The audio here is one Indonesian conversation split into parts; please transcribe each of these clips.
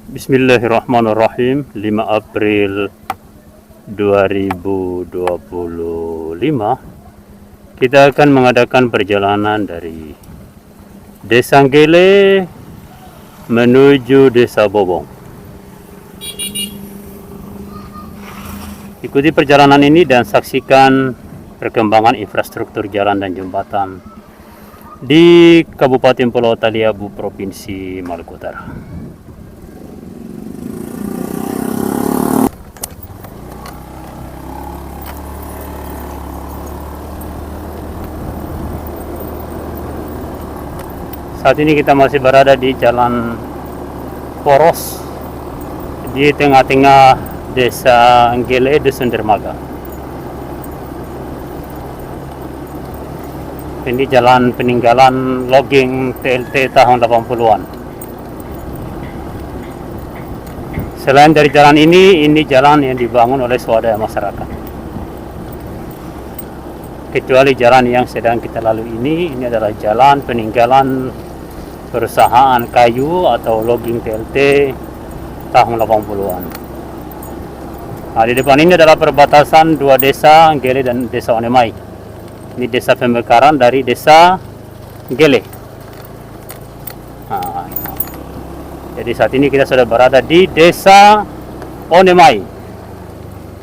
Bismillahirrahmanirrahim. 5 April 2025 kita akan mengadakan perjalanan dari Desa Gele menuju Desa Bobong. Ikuti perjalanan ini dan saksikan perkembangan infrastruktur jalan dan jembatan di Kabupaten Pulau Taliabu, Provinsi Maluku Utara. Saat ini kita masih berada di jalan poros di tengah-tengah Desa Gele, Dusun Dermaga. Ini jalan peninggalan logging TLT tahun 80-an. Selain dari jalan ini jalan yang dibangun oleh swadaya masyarakat. Kecuali jalan yang sedang kita lalui ini adalah jalan peninggalan perusahaan kayu atau logging TLT tahun 80-an. Nah, di depan ini adalah perbatasan dua desa, Gele dan Desa Onemai. Ini desa pemekaran dari Desa Gele. Nah, jadi saat ini kita sudah berada di Desa Onemai.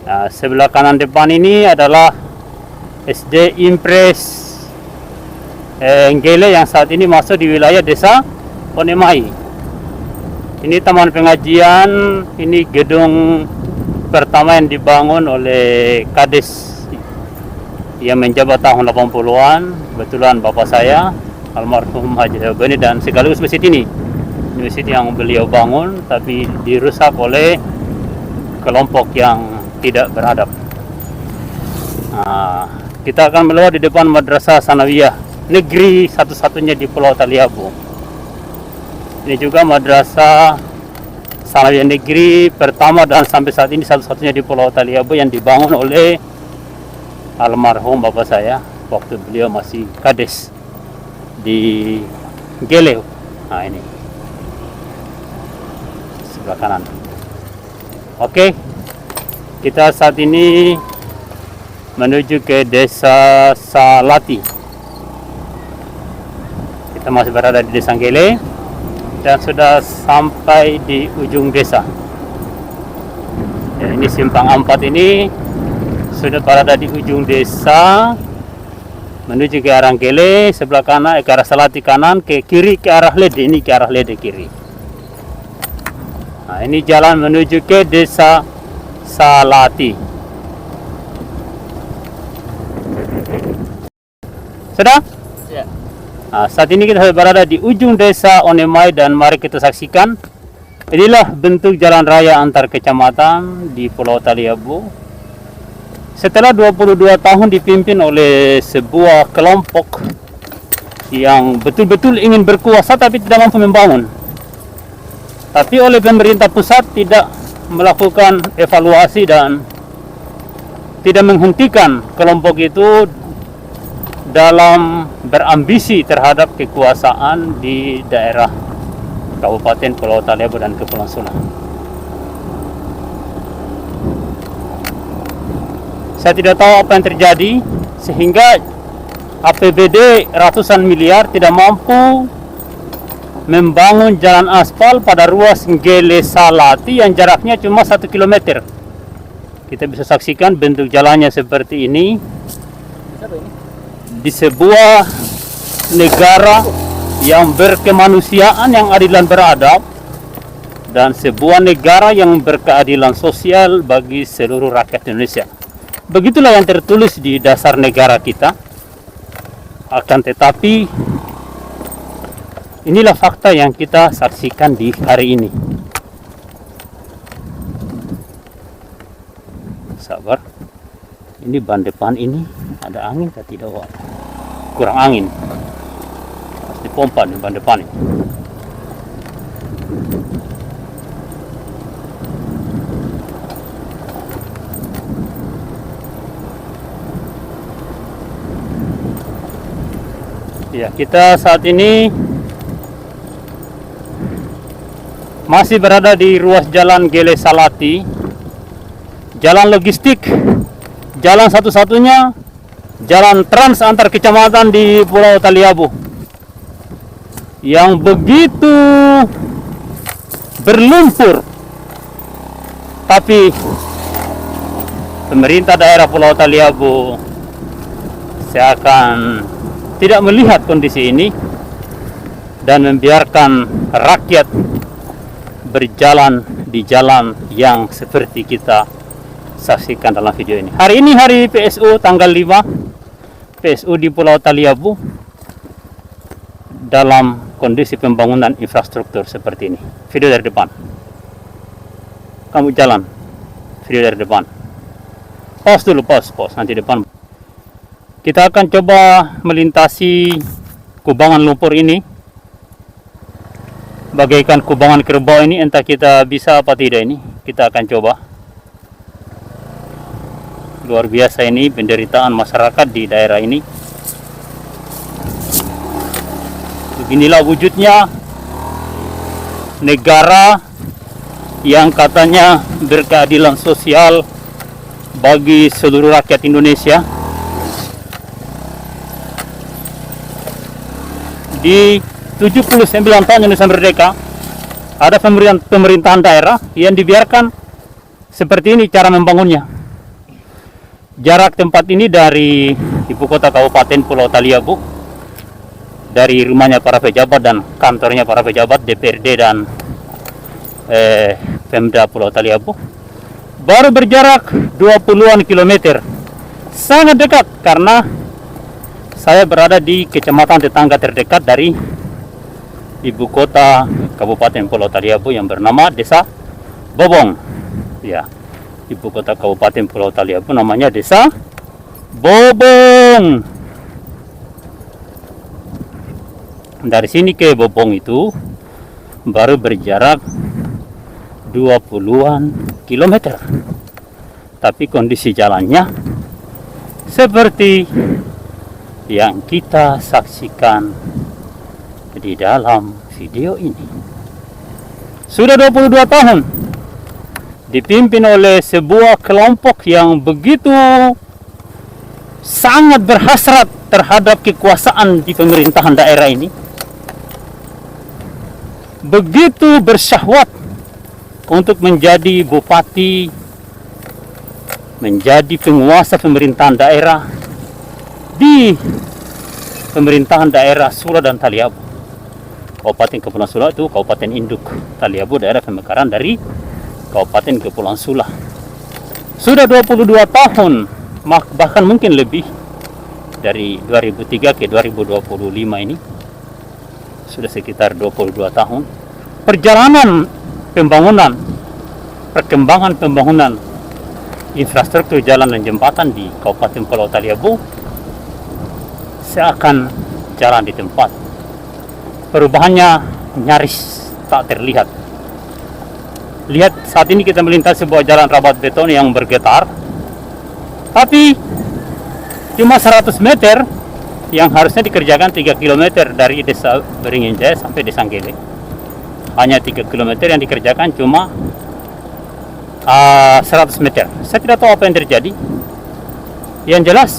Nah, sebelah kanan depan ini adalah SD Impres Gele yang saat ini masuk di wilayah Desa Onemai. Ini taman pengajian, ini gedung pertama yang dibangun oleh Kades yang menjabat tahun 80-an. Kebetulan bapak saya almarhum Haji Herbani dan sekaligus masjid ini. Masjid yang beliau bangun tapi dirusak oleh kelompok yang tidak beradab. Nah, kita akan melewati di depan Madrasah Sanawiyah Negeri satu-satunya di Pulau Taliabu. Ini juga Madrasah Sanawiyah Negeri pertama dan sampai saat ini satu-satunya di Pulau Taliabu yang dibangun oleh almarhum bapak saya waktu beliau masih Kades di Gele. Nah, ini sebelah kanan. Oke, kita saat ini menuju ke Desa Salati. Kita masih berada di Desa Gele dan sudah sampai di ujung desa. Ya, ini simpang 4 ini sudah berada di ujung desa menuju ke arah Gele, sebelah kanan ke arah Salati kanan, ke kiri ke arah Lede, ini ke arah Lede kiri. Nah, ini jalan menuju ke Desa Salati. Sudah? Ya. Nah, saat ini kita berada di ujung Desa Onemai dan mari kita saksikan. Inilah bentuk jalan raya antar kecamatan di Pulau Taliabu. Setelah 22 tahun dipimpin oleh sebuah kelompok yang betul-betul ingin berkuasa tapi tidak mampu membangun. Tapi oleh pemerintah pusat tidak melakukan evaluasi dan tidak menghentikan kelompok itu dalam berambisi terhadap kekuasaan di daerah Kabupaten Pulau Taliabu dan Kepulauan Sula. Saya tidak tahu apa yang terjadi sehingga APBD ratusan miliar tidak mampu membangun jalan aspal pada ruas Gele Salati yang jaraknya cuma 1 km. Kita bisa saksikan bentuk jalannya seperti ini. Di sebuah negara yang berkemanusiaan, yang adil dan beradab, dan sebuah negara yang berkeadilan sosial bagi seluruh rakyat Indonesia. Begitulah yang tertulis di dasar negara kita. Akan tetapi inilah fakta yang kita saksikan di hari ini. Sabar. Ini ban depan ini ada angin atau tidak? Wah, kurang angin. Harus dipompa di ban depan ini. Ya, kita saat ini Masih berada di ruas jalan Gele Salati, jalan logistik, jalan satu-satunya, jalan trans antar kecamatan di Pulau Taliabu yang begitu berlumpur. Tapi pemerintah daerah Pulau Taliabu seakan tidak melihat kondisi ini dan membiarkan rakyat berjalan di jalan yang seperti kita saksikan dalam video ini. Hari ini hari PSU tanggal 5, PSU di Pulau Taliabu dalam kondisi pembangunan infrastruktur seperti ini. Video dari depan. Kamu jalan, video dari depan. Pause dulu, pause, nanti depan. Kita akan coba melintasi kubangan lumpur ini, bagaikan kubangan kerbau ini. Entah kita bisa apa tidak ini. Kita akan coba. Luar biasa ini penderitaan masyarakat di daerah ini. Beginilah wujudnya negara yang katanya berkeadilan sosial bagi seluruh rakyat Indonesia. Di 79 tahun Indonesia merdeka, ada pemerintahan daerah yang dibiarkan seperti ini cara membangunnya. Jarak tempat ini dari ibu kota Kabupaten Pulau Taliabu, dari rumahnya para pejabat dan kantornya para pejabat DPRD dan Pemda Pulau Taliabu, baru berjarak 20-an kilometer. Sangat dekat karena saya berada di kecamatan tetangga terdekat dari ibu kota Kabupaten Pulau Taliabu yang bernama Desa Bobong. Ya, ibu kota Kabupaten Pulau Taliabu namanya Desa Bobong. Dari sini ke Bobong itu baru berjarak 20-an kilometer. Tapi kondisi jalannya seperti yang kita saksikan di dalam video ini. Sudah 22 tahun dipimpin oleh sebuah kelompok yang begitu sangat berhasrat terhadap kekuasaan di pemerintahan daerah ini, begitu bersyahwat untuk menjadi bupati, menjadi penguasa pemerintahan daerah di pemerintahan daerah Sula dan Taliabu. Kabupaten Kepulauan Sula itu Kabupaten Induk, Taliabu daerah pemekaran dari Kabupaten Kepulauan Sula. Sudah 22 tahun, bahkan mungkin lebih, dari 2003 ke 2025 ini sudah sekitar 22 tahun perjalanan pembangunan, perkembangan pembangunan infrastruktur jalan dan jembatan di Kabupaten Pulau Taliabu seakan jalan di tempat. Perubahannya nyaris tak terlihat. Lihat, saat ini kita melintasi sebuah jalan rabat beton yang bergetar, tapi cuma 100 meter yang harusnya dikerjakan 3 km dari Desa Beringin Jaya sampai Desa Gele. Hanya 3 km yang dikerjakan cuma 100 meter. Saya tidak tahu apa yang terjadi. Yang jelas,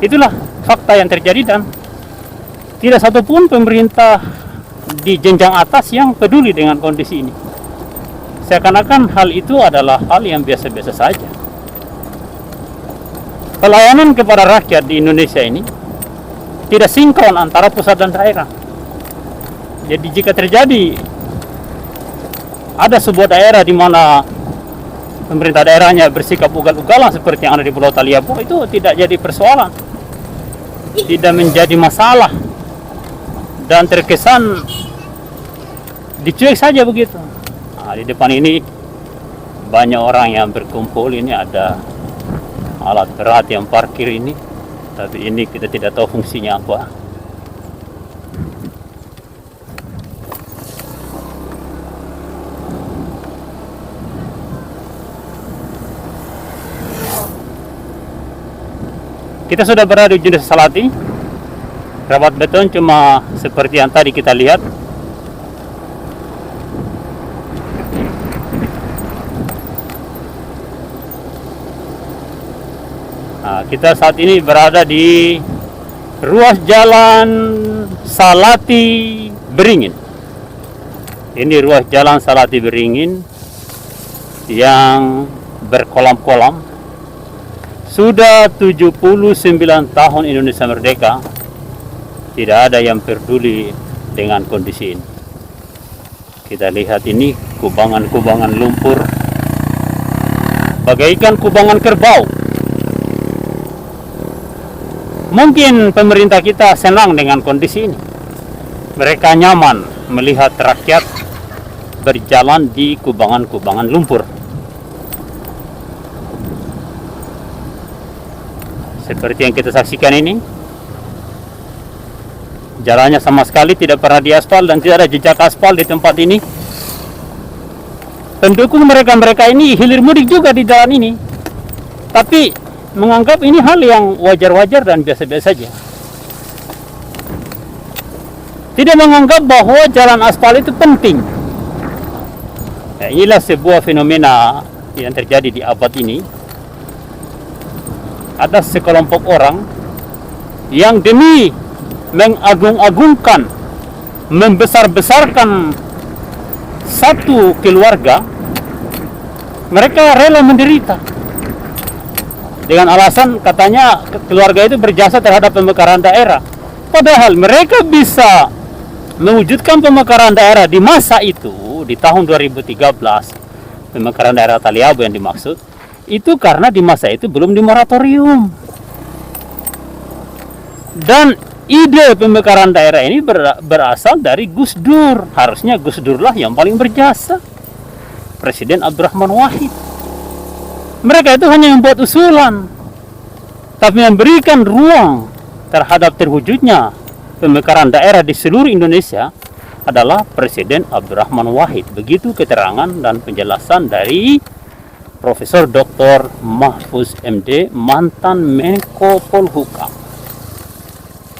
itulah fakta yang terjadi dan tidak satupun pemerintah di jenjang atas yang peduli dengan kondisi ini. Seakan-akan hal itu adalah hal yang biasa-biasa saja. Pelayanan kepada rakyat di Indonesia ini tidak sinkron antara pusat dan daerah. Jadi jika terjadi ada sebuah daerah di mana pemerintah daerahnya bersikap ugal-ugalan seperti yang ada di Pulau Taliabu, itu tidak jadi persoalan, tidak menjadi masalah, dan terkesan dicuek saja begitu. Nah, di depan ini banyak orang yang berkumpul. Ini ada alat berat yang parkir ini, tapi ini kita tidak tahu fungsinya apa. Kita sudah berada di Desa Salati. Rabat beton cuma seperti yang tadi kita lihat. Kita saat ini berada di ruas jalan Salati Beringin. Ini ruas jalan Salati Beringin yang berkolam-kolam. Sudah 79 tahun Indonesia merdeka, tidak ada yang peduli dengan kondisi ini. Kita lihat ini kubangan-kubangan lumpur, bagaikan kubangan kerbau. Mungkin pemerintah kita senang dengan kondisi ini. Mereka nyaman melihat rakyat berjalan di kubangan-kubangan lumpur. Seperti yang kita saksikan ini, jalannya sama sekali tidak pernah diaspal dan tidak ada jejak aspal di tempat ini. Pendukung mereka ini hilir mudik juga di jalan ini, tapi menganggap ini hal yang wajar-wajar dan biasa-biasa saja. Tidak menganggap bahwa jalan aspal itu penting. Inilah sebuah fenomena yang terjadi di abad ini. Ada sekelompok orang yang demi mengagung-agungkan, membesar-besarkan satu keluarga, mereka rela menderita dengan alasan katanya keluarga itu berjasa terhadap pemekaran daerah. Padahal mereka bisa mewujudkan pemekaran daerah di masa itu, di tahun 2013, pemekaran daerah Taliabu yang dimaksud, itu karena di masa itu belum dimoratorium. Dan ide pemekaran daerah ini berasal dari Gus Dur. Harusnya Gus Dur lah yang paling berjasa, Presiden Abdurrahman Wahid. Mereka itu hanya membuat usulan, tapi memberikan ruang terhadap terwujudnya pemekaran daerah di seluruh Indonesia adalah Presiden Abdurrahman Wahid. Begitu keterangan dan penjelasan dari Profesor Dr. Mahfuz MD, mantan Menko Polhukam.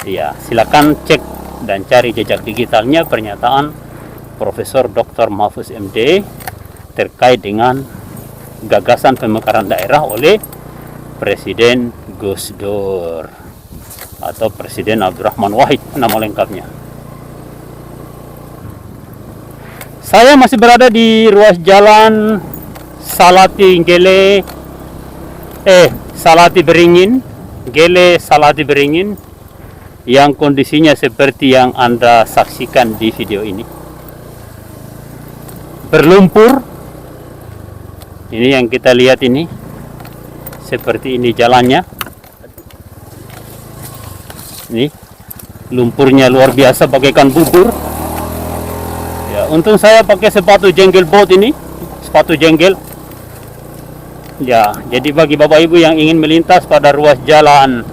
Ya, silakan cek dan cari jejak digitalnya pernyataan Profesor Dr. Mahfuz MD terkait dengan gagasan pemekaran daerah oleh Presiden Gus Dur atau Presiden Abdurrahman Wahid, nama lengkapnya. Saya masih berada di ruas jalan Salati Beringin, Gele Salati Beringin, yang kondisinya seperti yang Anda saksikan di video ini. Berlumpur. Ini yang kita lihat ini, seperti ini jalannya. Ini lumpurnya luar biasa bagaikan bubur. Ya, untung saya pakai sepatu jenggel bot ini, sepatu jenggel. Ya, jadi bagi Bapak Ibu yang ingin melintas pada ruas jalan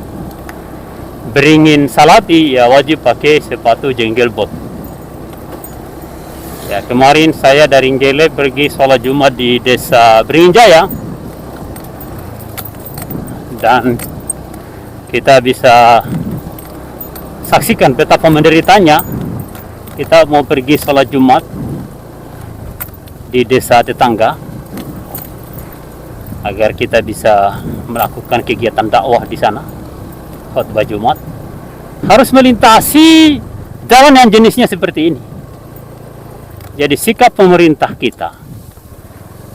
Beringin Salati, ya wajib pakai sepatu jenggel bot. Ya, kemarin saya dari Nggele pergi sholat Jumat di Desa Beringin Jaya, dan kita bisa saksikan betapa menderitanya. Kita mau pergi sholat Jumat di desa tetangga agar kita bisa melakukan kegiatan dakwah di sana, khutbah Jumat, harus melintasi jalan yang jenisnya seperti ini. Jadi sikap pemerintah kita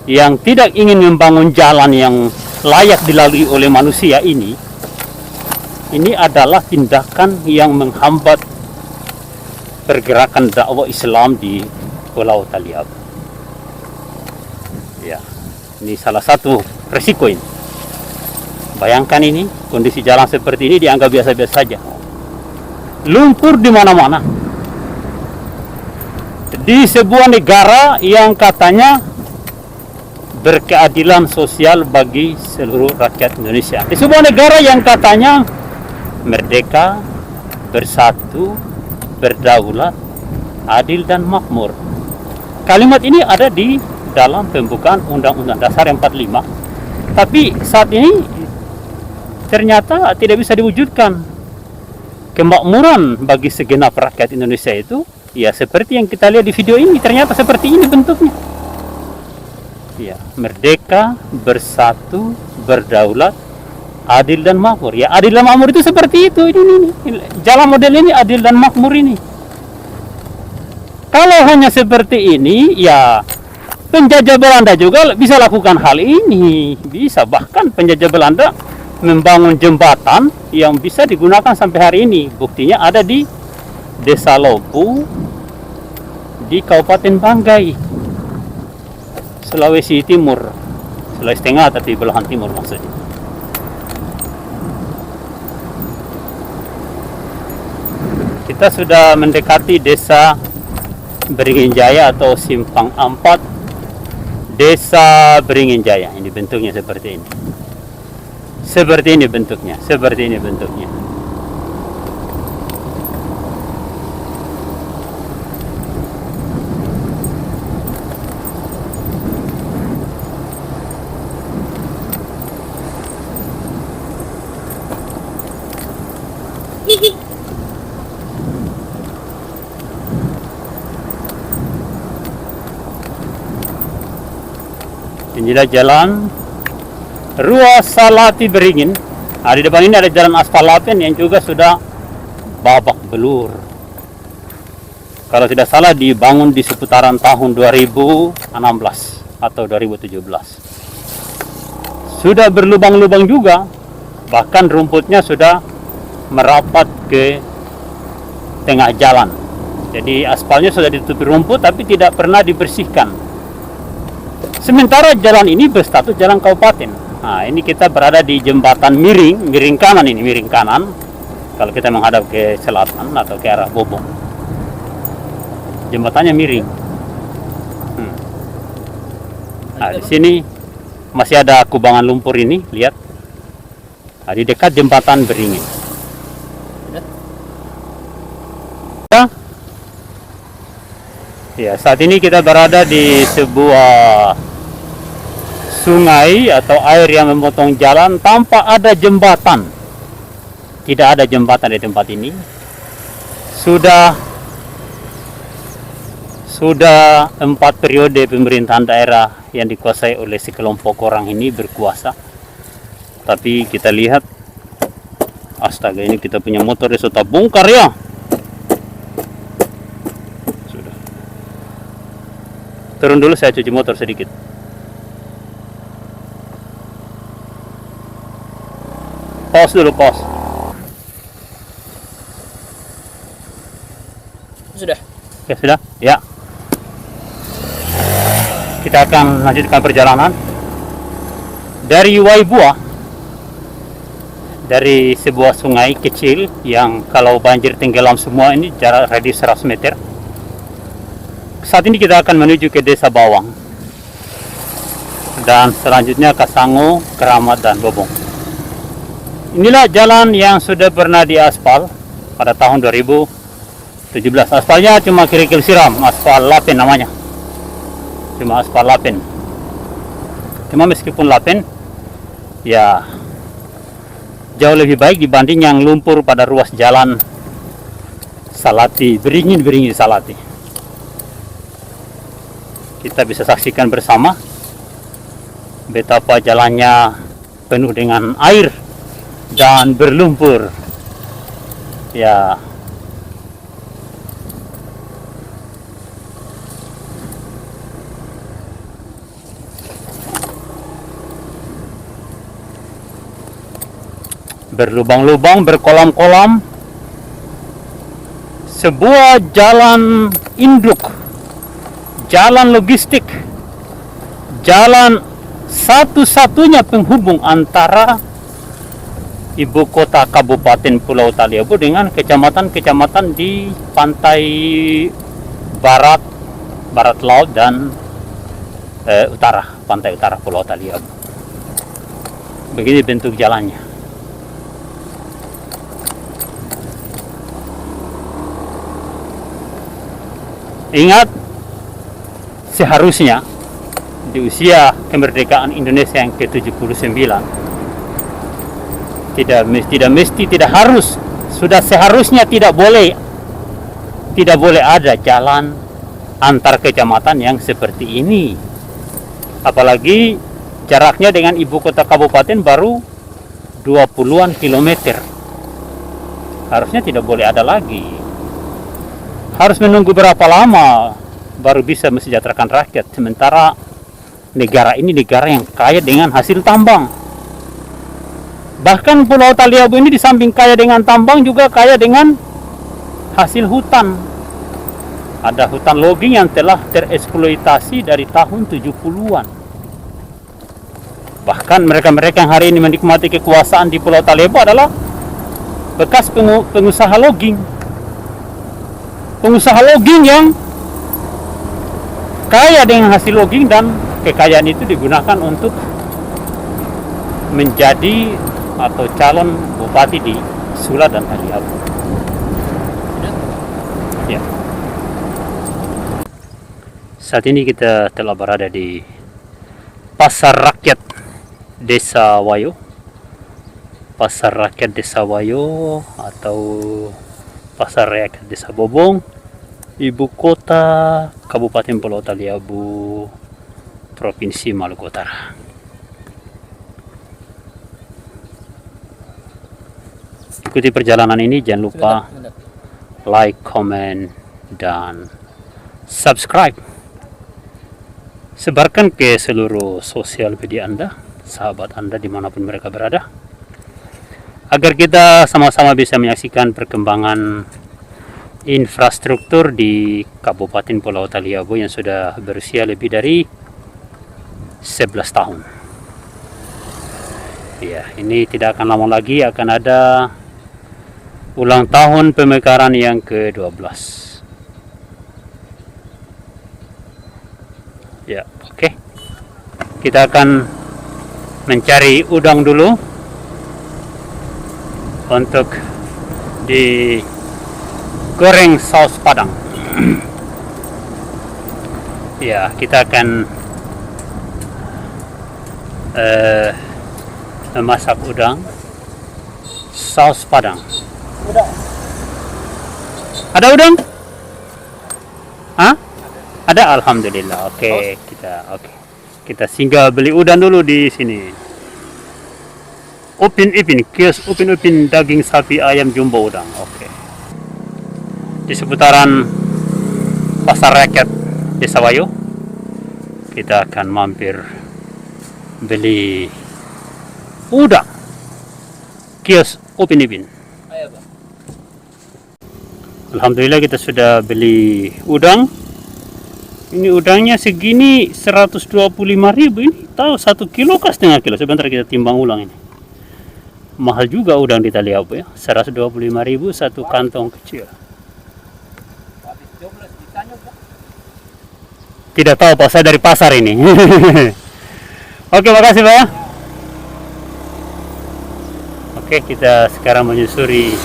yang tidak ingin membangun jalan yang layak dilalui oleh manusia ini adalah tindakan yang menghambat pergerakan dakwah Islam di Pulau Taliabu. Ya, ini salah satu resiko ini. Bayangkan ini, kondisi jalan seperti ini dianggap biasa-biasa saja. Lumpur di mana-mana. Di sebuah negara yang katanya berkeadilan sosial bagi seluruh rakyat Indonesia. Di sebuah negara yang katanya merdeka, bersatu, berdaulat, adil dan makmur. Kalimat ini ada di dalam pembukaan Undang-Undang Dasar 45. Tapi saat ini ternyata tidak bisa diwujudkan. Kemakmuran bagi segenap rakyat Indonesia itu ya seperti yang kita lihat di video ini, ternyata seperti ini bentuknya. Ya, merdeka, bersatu, berdaulat, adil dan makmur. Ya, adil dan makmur itu seperti itu. Ini. Jalan model ini adil dan makmur ini. Kalau hanya seperti ini, ya penjajah Belanda juga bisa lakukan hal ini. Bisa, bahkan penjajah Belanda membangun jembatan yang bisa digunakan sampai hari ini. Buktinya ada di Desa Lopu di Kabupaten Banggai, Sulawesi Timur. Sulawesi Tengah tapi belahan timur maksudnya. Kita sudah mendekati Desa Beringin Jaya atau Simpang Ampat, Desa Beringin Jaya. Ini bentuknya seperti ini. Seperti ini bentuknya. Inilah jalan Ruas Salati Beringin. Di depan ini ada jalan aspal Lapen yang juga sudah babak belur. Kalau tidak salah dibangun di seputaran tahun 2016 atau 2017. Sudah berlubang-lubang juga, bahkan rumputnya sudah merapat ke tengah jalan. Jadi aspalnya sudah ditutupi rumput tapi tidak pernah dibersihkan. Sementara jalan ini berstatus jalan kabupaten. Nah, ini kita berada di jembatan miring kanan ini, miring kanan. Kalau kita menghadap ke selatan atau ke arah Bobong. Jembatannya miring. Nah, di sini masih ada kubangan lumpur ini, lihat. Nah, di dekat jembatan Beringin. Ya, saat ini kita berada di sebuah sungai atau air yang memotong jalan tanpa ada jembatan. Tidak ada jembatan di tempat ini. Sudah 4 periode pemerintahan daerah yang dikuasai oleh sekelompok orang ini berkuasa. Tapi kita lihat, astaga, ini kita punya motor sudah bongkar ya. Sudah. Turun dulu, saya cuci motor sedikit. Pause dulu, pause. Sudah. Ya, sudah. Ya. Kita akan lanjutkan perjalanan dari Waibua, dari sebuah sungai kecil yang kalau banjir tenggelam semua. Ini jarak radius 100 meter. Saat ini kita akan menuju ke Desa Bawang dan selanjutnya Kasango, Keramat, dan Bobong. Inilah jalan yang sudah pernah diaspal pada tahun 2017. Aspalnya cuma kerikil siram, aspal Lapen namanya. Cuma aspal Lapen. Cuma meskipun Lapen, ya jauh lebih baik dibanding yang lumpur pada ruas jalan Salati, Beringin Salati. Kita bisa saksikan bersama betapa jalannya penuh dengan air dan berlumpur. Ya, berlubang-lubang, berkolam-kolam. Sebuah jalan induk, jalan logistik, jalan satu-satunya penghubung antara ibu kota Kabupaten Pulau Taliabu dengan kecamatan-kecamatan di pantai barat laut dan pantai utara Pulau Taliabu. Begini bentuk jalannya. Ingat, seharusnya di usia kemerdekaan Indonesia yang ke-79 tidak harus, sudah seharusnya tidak boleh ada jalan antar kecamatan yang seperti ini. Apalagi jaraknya dengan ibu kota kabupaten baru 20-an kilometer. Harusnya tidak boleh ada lagi. Harus menunggu berapa lama baru bisa mesejahterakan rakyat. Sementara negara ini negara yang kaya dengan hasil tambang. Bahkan Pulau Taliabu ini di samping kaya dengan tambang juga kaya dengan hasil hutan. Ada hutan logging yang telah tereksploitasi dari tahun 70-an. Bahkan mereka-mereka yang hari ini menikmati kekuasaan di Pulau Taliabu adalah bekas pengusaha logging. Pengusaha logging yang kaya dengan hasil logging, dan kekayaan itu digunakan untuk menjadi atau calon bupati di Sula dan Taliabu. Ya. Saat ini kita telah berada di Pasar Rakyat Desa Wayo. Pasar Rakyat Desa Wayo atau Pasar Rakyat Desa Bobong, ibu kota Kabupaten Pulau Taliabu, Provinsi Maluku Utara. Ikuti perjalanan ini, jangan lupa like, comment, dan subscribe. Sebarkan ke seluruh sosial media Anda, sahabat Anda dimanapun mereka berada, agar kita sama-sama bisa menyaksikan perkembangan infrastruktur di Kabupaten Pulau Taliabu yang sudah berusia lebih dari 11 tahun. Ya, ini tidak akan lama lagi akan ada ulang tahun pemekaran yang ke-12. Ya, oke. Kita akan mencari udang dulu untuk digoreng saus Padang. Ya, kita akan memasak udang saus Padang. Ada udang? Hah? Ada, alhamdulillah. Oke, kita singgah beli udang dulu di sini. Upin Ipin, kios Upin Ipin daging sapi ayam jumbo udang. Oke. Di seputaran Pasar Rakyat Desa Wayo, kita akan mampir beli udang. Kios Upin Ipin. Alhamdulillah kita sudah beli udang. Ini udangnya segini 125.000. Ini tahu 1 kilo kah setengah kilo? Sebentar kita timbang ulang ini. Mahal juga udang di Taliabu ya. 125.000 satu kantong kecil. Tidak tahu Pak, saya dari pasar ini. Oke, makasih Pak. Oke, kita sekarang menyusuri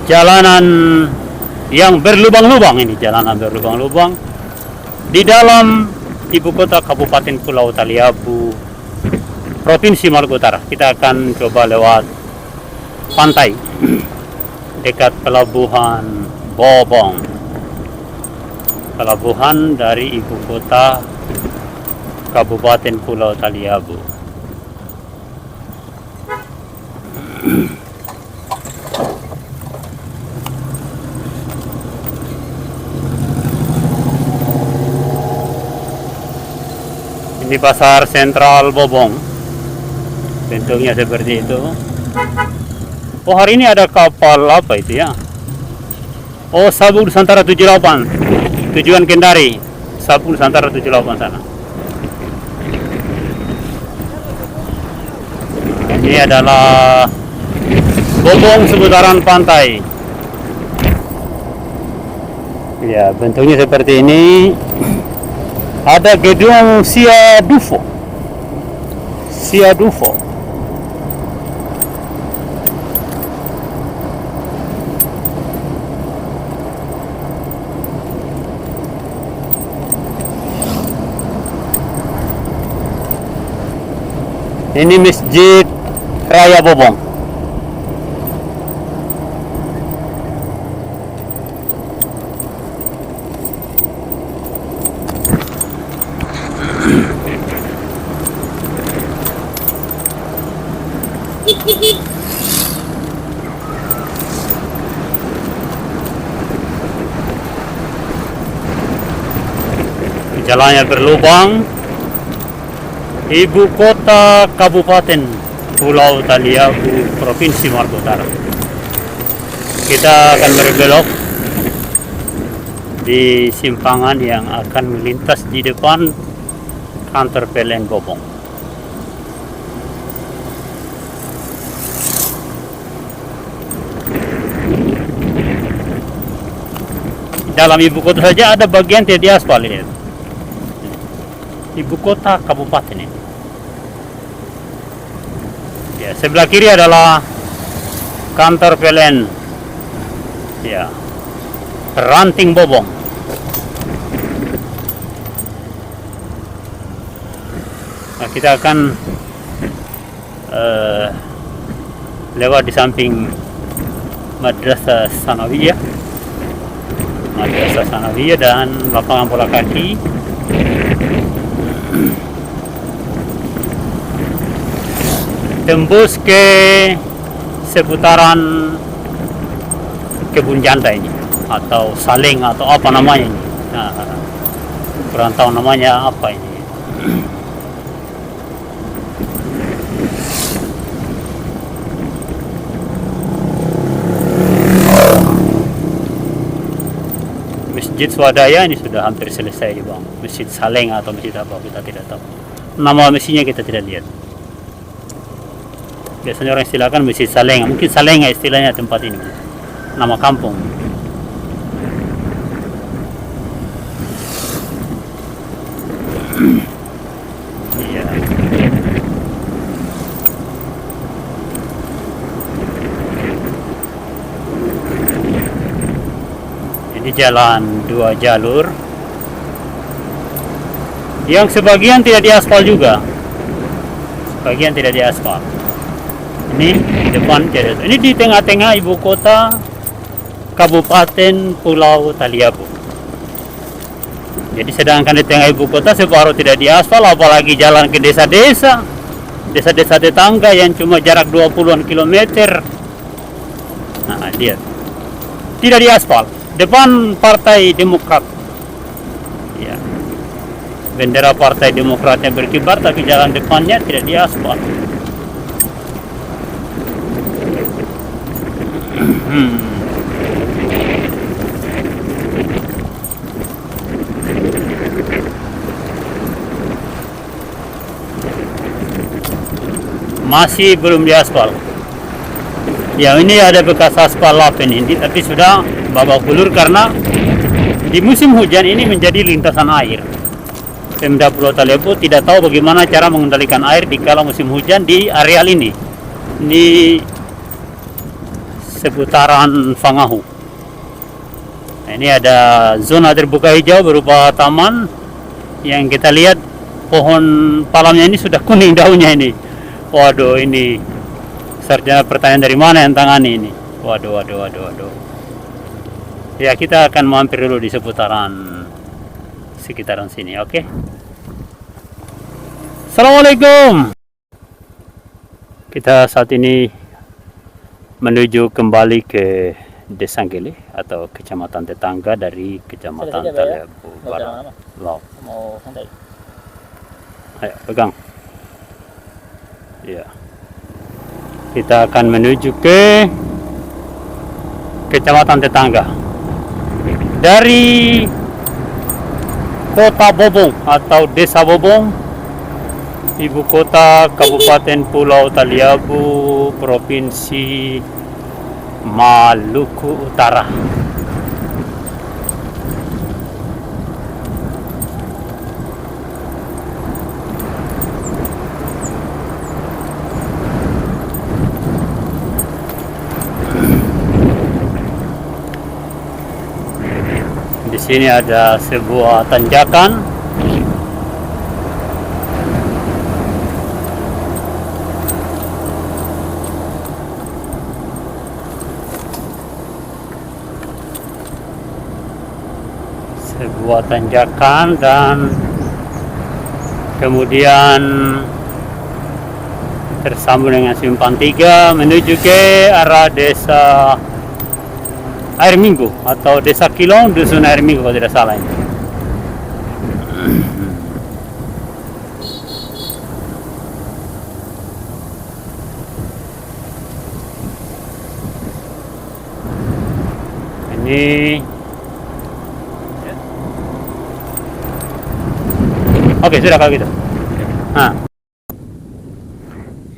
jalanan yang berlubang-lubang ini, jalanan berlubang-lubang di dalam ibu kota Kabupaten Pulau Taliabu, Provinsi Maluku Utara. Kita akan coba lewat pantai dekat pelabuhan Bobong, pelabuhan dari ibu kota Kabupaten Pulau Taliabu. Ini pasar sentral Bobong, bentuknya seperti itu. Oh, hari ini ada kapal apa itu ya? Oh, Sabuk Nusantara 78, tujuan Kendari. Sabuk Nusantara 78 sana. Ini adalah Bobong seputaran pantai. Ya, bentuknya seperti ini. Ada gedung Siadufo. Ini Masjid Raya Bobong. jalannya berlubang. Ibu kota Kabupaten Pulau Taliabu, Provinsi Maluku Utara. Kita akan berbelok di simpangan yang akan melintas di depan kantor PLN Bobong. Dalam ibu kota saja ada bagian tidak diaspal ini. Ibu kota kabupaten ini. Ya, sebelah kiri adalah kantor PLN. Ya, Ranting Bobong. Nah, kita akan lewat di samping Madrasah Sanawiyah dan lapangan bola kaki. Tembus ke seputaran kebun janda ini, atau saling, atau apa namanya ini. Nah, kurang tahu namanya apa ini. Masjid Swadaya ini sudah hampir selesai dibangun. Masjid Saleng atau masjid apa kita tidak tahu. Nama masjidnya kita tidak lihat. Biasanya orang istilahkan Masjid Saleng. Mungkin Saleng istilahnya tempat ini. Nama kampung. Iya. Ini jalan 2 jalur yang sebagian tidak diaspal juga, sebagian tidak diaspal. Ini di depan, ini di tengah-tengah ibu kota Kabupaten Pulau Taliabu. Jadi sedangkan di tengah ibu kota separuh tidak diaspal, apalagi jalan ke desa-desa, desa-desa tetangga yang cuma jarak 20-an kilometer. Nah, lihat, tidak diaspal. Depan Partai Demokrat, ya, bendera Partai Demokratnya berkibar, tapi jalan depannya tidak diaspal. Masih belum diaspal. Ya, ini ada bekas aspal lap ini, tapi sudah babak belur karena di musim hujan ini menjadi lintasan air. Pemda Pulau Taliabu tidak tahu bagaimana cara mengendalikan air di kala musim hujan di areal ini, di seputaran Fangahu. Nah, ini ada zona terbuka hijau berupa taman yang kita lihat pohon palamnya ini sudah kuning daunnya ini. Waduh, ini sarjana pertanian dari mana yang tangani ini? Waduh. Ya, kita akan mampir dulu di sekitaran sini, oke? Assalamualaikum. Kita saat ini menuju kembali ke Desa Gele atau kecamatan tetangga dari Kecamatan Taliabu Barat. Mau santai. Ayo, pegang. Ya. Kita akan menuju ke kecamatan tetangga dari kota Bobong atau desa Bobong, ibu kota Kabupaten Pulau Taliabu, Provinsi Maluku Utara. Di sini ada sebuah tanjakan. Sebuah tanjakan dan kemudian tersambung dengan Simpang 3 menuju ke arah desa Air Minggu atau Desa Kilong, Dusun Air Minggu kalau tidak salah ini. Oke, sudah kalau gitu. Nah,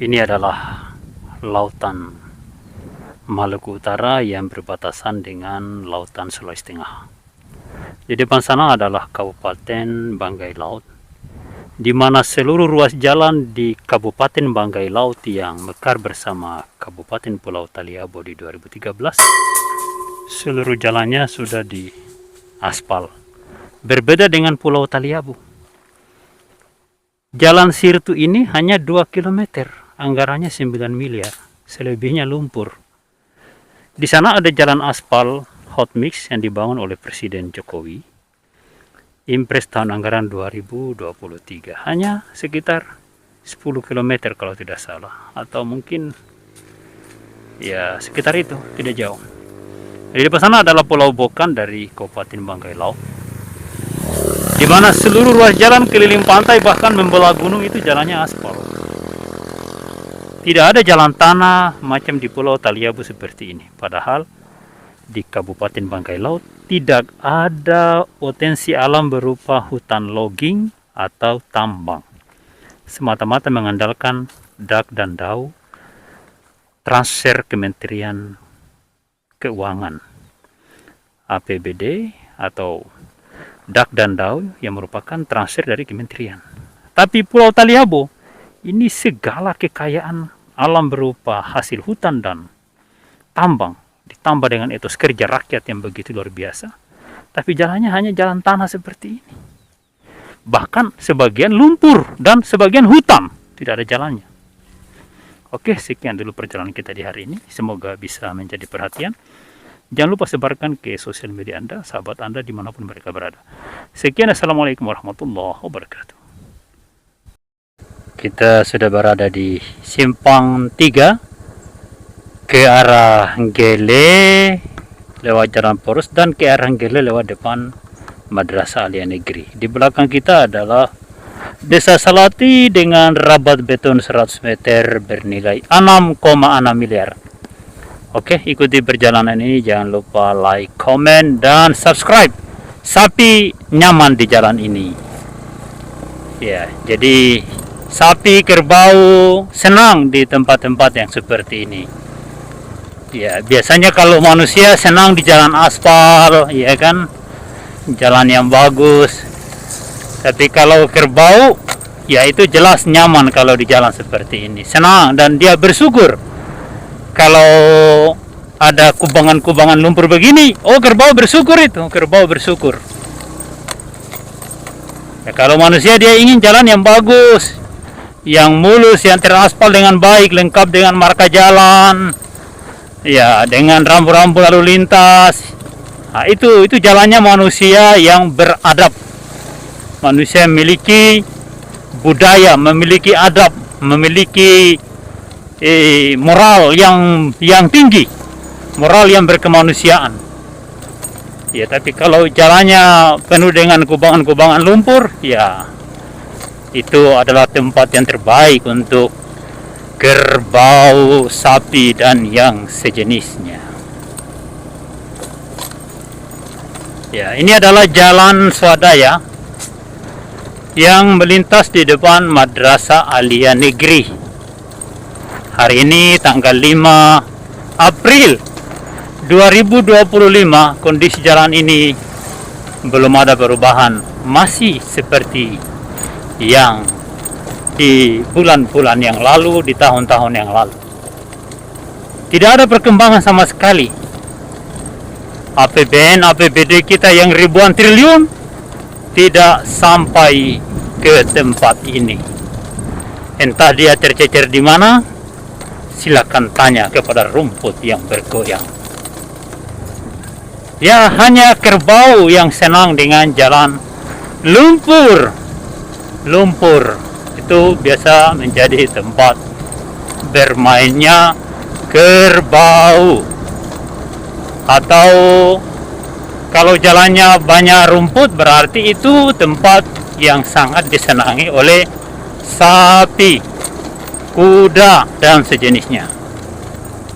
ini adalah lautan Maluku Utara yang berbatasan dengan lautan Sulawesi Tengah. Di depan sana adalah Kabupaten Banggai Laut, di mana seluruh ruas jalan di Kabupaten Banggai Laut yang mekar bersama Kabupaten Pulau Taliabu di 2013, seluruh jalannya sudah di aspal. Berbeda dengan Pulau Taliabu. Jalan Sirtu ini hanya 2 km, anggarannya 9 miliar, selebihnya lumpur. Di sana ada jalan aspal hot mix yang dibangun oleh Presiden Jokowi. Impres tahun anggaran 2023. Hanya sekitar 10 km kalau tidak salah. Atau mungkin ya sekitar itu, tidak jauh. Di depan sana adalah Pulau Bokan dari Kabupaten Banggai Laut, di mana seluruh ruas jalan keliling pantai bahkan membelah gunung itu jalannya aspal. Tidak ada jalan tanah macam di Pulau Taliabu seperti ini. Padahal di Kabupaten Banggai Laut tidak ada potensi alam berupa hutan logging atau tambang. Semata-mata mengandalkan dak dan dau transfer Kementerian Keuangan, APBD atau dak dan dau yang merupakan transfer dari kementerian. Tapi Pulau Taliabu ini segala kekayaan alam berupa hasil hutan dan tambang, ditambah dengan etos kerja rakyat yang begitu luar biasa. Tapi jalannya hanya jalan tanah seperti ini. Bahkan sebagian lumpur dan sebagian hutan, tidak ada jalannya. Oke, sekian dulu perjalanan kita di hari ini. Semoga bisa menjadi perhatian. Jangan lupa sebarkan ke sosial media Anda, sahabat Anda dimanapun mereka berada. Sekian, Assalamualaikum warahmatullahi wabarakatuh. Kita sudah berada di Simpang 3 ke arah Gele lewat Jalan Poros dan ke arah Gele lewat depan Madrasah Aliyah Negeri. Di belakang kita adalah Desa Salati dengan rabat beton 100 meter bernilai 6,6 miliar. Oke, ikuti perjalanan ini, jangan lupa like, komen, dan subscribe. Sapi nyaman di jalan ini. Ya, jadi sapi, kerbau senang di tempat-tempat yang seperti ini. Ya, biasanya kalau manusia senang di jalan aspal, ya kan, jalan yang bagus. Tapi kalau kerbau, ya itu jelas nyaman kalau di jalan seperti ini. Senang dan dia bersyukur. Kalau ada kubangan-kubangan lumpur begini, oh kerbau bersyukur itu, kerbau bersyukur. Ya, kalau manusia dia ingin jalan yang bagus, yang mulus, yang teraspal dengan baik, lengkap dengan marka jalan, ya dengan rambu-rambu lalu lintas. Nah, itu jalannya manusia yang beradab. Manusia memiliki budaya, memiliki adab, memiliki moral yang tinggi, moral yang berkemanusiaan. Ya, tapi kalau jalannya penuh dengan kubangan-kubangan lumpur, ya itu adalah tempat yang terbaik untuk kerbau, sapi, dan yang sejenisnya. Ya, ini adalah jalan swadaya yang melintas di depan Madrasah Aliyah Negeri. Hari ini tanggal 5 April 2025, kondisi jalan ini belum ada perubahan, masih seperti yang di bulan-bulan yang lalu, di tahun-tahun yang lalu. Tidak ada perkembangan sama sekali. APBN, APBD kita yang ribuan triliun tidak sampai ke tempat ini. Entah dia tercecer di mana, silakan tanya kepada rumput yang bergoyang. Ya, hanya kerbau yang senang dengan jalan lumpur. Lumpur itu biasa menjadi tempat bermainnya kerbau. Atau kalau jalannya banyak rumput, berarti itu tempat yang sangat disenangi oleh sapi, kuda, dan sejenisnya.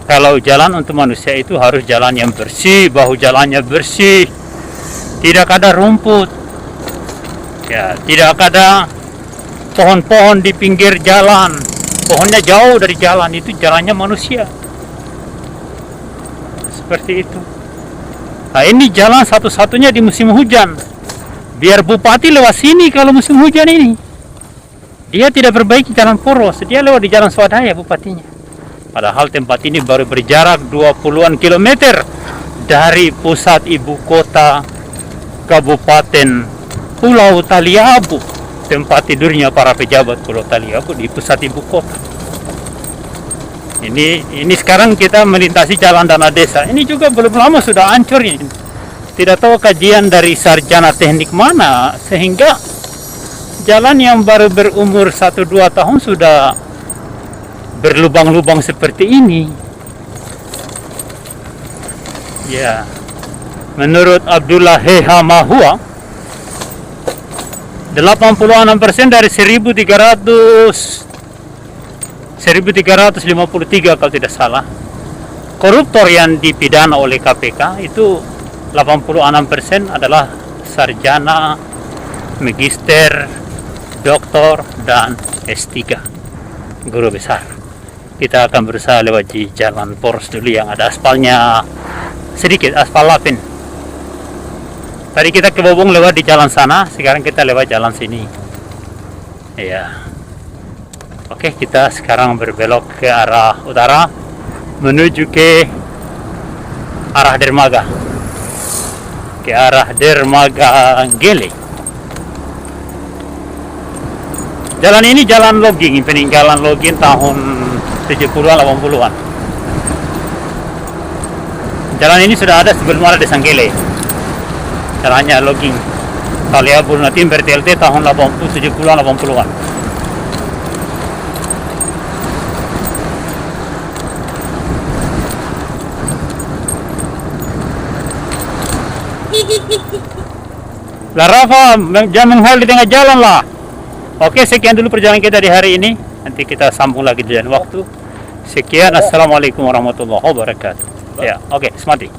Kalau jalan untuk manusia itu harus jalan yang bersih, bahu jalannya bersih, tidak ada rumput. Ya, tidak ada pohon-pohon di pinggir jalan. Pohonnya jauh dari jalan, itu jalannya manusia. Seperti itu. Nah, ini jalan satu-satunya di musim hujan. Biar bupati lewat sini kalau musim hujan ini. Dia tidak perbaiki jalan poros, dia lewat di jalan swadaya bupatinya. Padahal tempat ini baru berjarak 20-an kilometer dari pusat ibu kota Kabupaten Pulau Taliabu, tempat tidurnya para pejabat Pulau Taliabu di pusat ibu kota. Ini sekarang kita melintasi jalan dana desa. Ini juga belum lama sudah hancur ini. Tidak tahu kajian dari sarjana teknik mana sehingga jalan yang baru berumur 1-2 tahun sudah berlubang-lubang seperti ini. Ya, menurut Abdullah Hehamahua, 86% dari 1353 kalau tidak salah koruptor yang dipidana oleh KPK itu 86% adalah sarjana, magister, doktor, dan S3, guru besar. Kita akan berusaha lewat di jalan poros dulu yang ada aspalnya sedikit, aspal lapin. Tadi kita ke Bobong lewat di jalan sana, sekarang kita lewat jalan sini. Ya. Oke, kita sekarang berbelok ke arah utara menuju ke arah dermaga. Ke arah dermaga Gele. Jalan ini jalan logging, peninggalan logging tahun 70-an 80-an. Jalan ini sudah ada sebelum ada desa Gele. Jalannya logging. Taliabu Timber TLT tahun 70-an 80-an. Lah Rafa, jangan menghal di tengah jalan lah. Oke, sekian dulu perjalanan kita di hari ini. Nanti kita sambung lagi di lain waktu. Sekian, assalamualaikum warahmatullahi wabarakatuh. Ya, oke, semati.